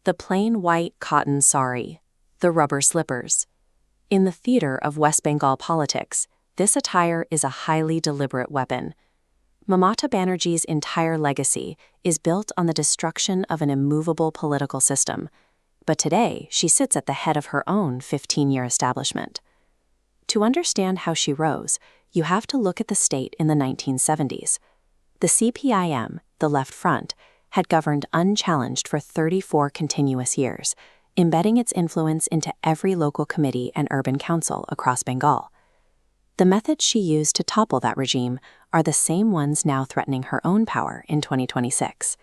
the plain white cotton sari, the rubber slippers. In the theater of West Bengal politics, this attire is a highly deliberate weapon. Mamata Banerjee's entire legacy is built on the destruction of an immovable political system, but today she sits at the head of her own 15-year establishment. To understand how she rose, you have to look at the state in the 1970s. The CPIM, the Left Front, had governed unchallenged for 34 continuous years, embedding its influence into every local committee and urban council across Bengal. The methods she used to topple that regime are the same ones now threatening her own power in 2026.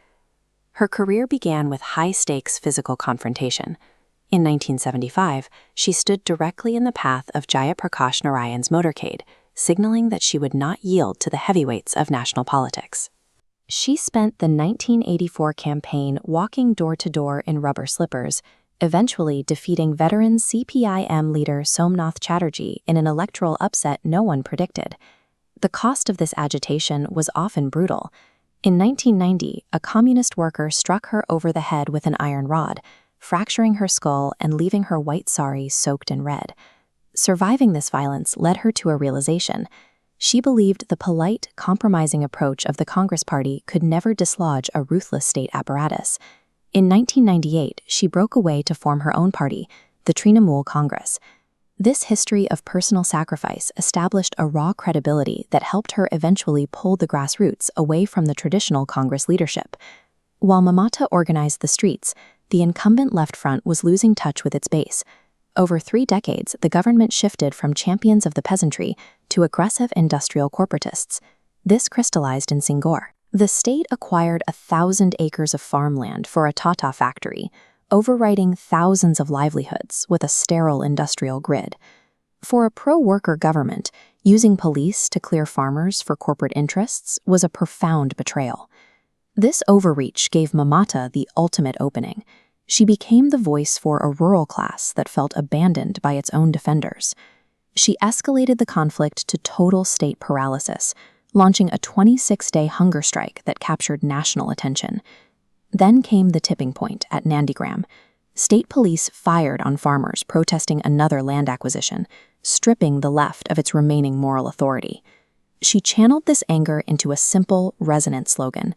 Her career began with high-stakes physical confrontation. In 1975, she stood directly in the path of Jayaprakash Narayan's motorcade, signaling that she would not yield to the heavyweights of national politics. She spent the 1984 campaign walking door-to-door in rubber slippers, eventually defeating veteran CPIM leader Somnath Chatterjee in an electoral upset no one predicted. The cost of this agitation was often brutal. In 1990, a communist worker struck her over the head with an iron rod, fracturing her skull and leaving her white sari soaked in red. Surviving this violence led her to a realization. She believed the polite, compromising approach of the Congress Party could never dislodge a ruthless state apparatus. In 1998, she broke away to form her own party, the Trinamool Congress. This history of personal sacrifice established a raw credibility that helped her eventually pull the grassroots away from the traditional Congress leadership. While Mamata organized the streets, the incumbent Left Front was losing touch with its base. Over 3 decades, the government shifted from champions of the peasantry to aggressive industrial corporatists. This crystallized in Singapore. The state acquired 1,000 acres of farmland for a Tata factory, overriding thousands of livelihoods with a sterile industrial grid. For a pro-worker government, using police to clear farmers for corporate interests was a profound betrayal. This overreach gave Mamata the ultimate opening. She became the voice for a rural class that felt abandoned by its own defenders. She escalated the conflict to total state paralysis, launching a 26-day hunger strike that captured national attention. Then came the tipping point at Nandigram. State police fired on farmers protesting another land acquisition, stripping the left of its remaining moral authority. She channeled this anger into a simple, resonant slogan: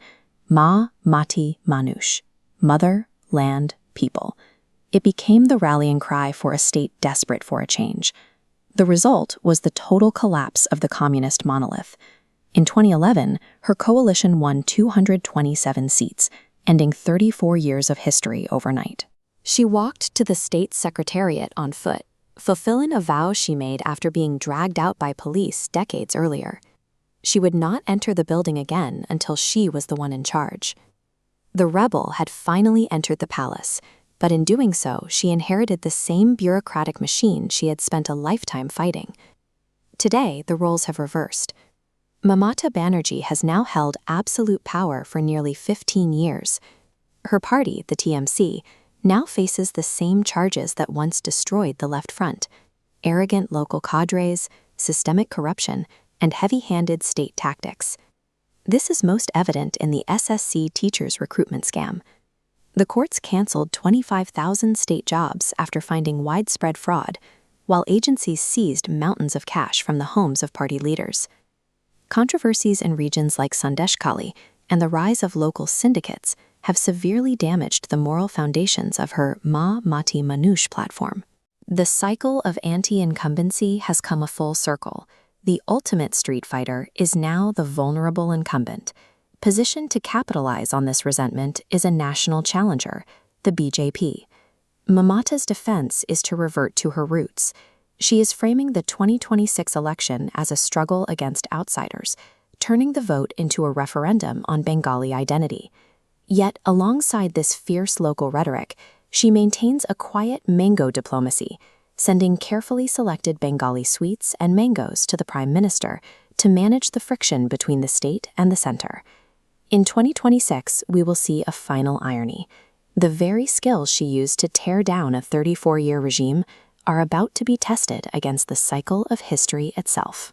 Ma Mati Manush, Mother, Land, People. It became the rallying cry for a state desperate for a change. The result was the total collapse of the communist monolith. In 2011, her coalition won 227 seats, ending 34 years of history overnight. She walked to the state secretariat on foot, fulfilling a vow she made after being dragged out by police decades earlier. She would not enter the building again until she was the one in charge. The rebel had finally entered the palace, but in doing so, she inherited the same bureaucratic machine she had spent a lifetime fighting. Today, the roles have reversed. Mamata Banerjee has now held absolute power for nearly 15 years. Her party, the TMC, now faces the same charges that once destroyed the Left Front: arrogant local cadres, systemic corruption, and heavy-handed state tactics. This is most evident in the SSC teachers' recruitment scam. The courts canceled 25,000 state jobs after finding widespread fraud, while agencies seized mountains of cash from the homes of party leaders. Controversies in regions like Sandeshkhali and the rise of local syndicates have severely damaged the moral foundations of her Ma Mati Manush platform. The cycle of anti-incumbency has come a full circle. The ultimate street fighter is now the vulnerable incumbent. Positioned to capitalize on this resentment is a national challenger, the BJP. Mamata's defense is to revert to her roots. She is framing the 2026 election as a struggle against outsiders, turning the vote into a referendum on Bengali identity. Yet, alongside this fierce local rhetoric, she maintains a quiet mango diplomacy, sending carefully selected Bengali sweets and mangoes to the Prime Minister to manage the friction between the state and the center. In 2026, we will see a final irony. The very skills she used to tear down a 34-year regime are about to be tested against the cycle of history itself.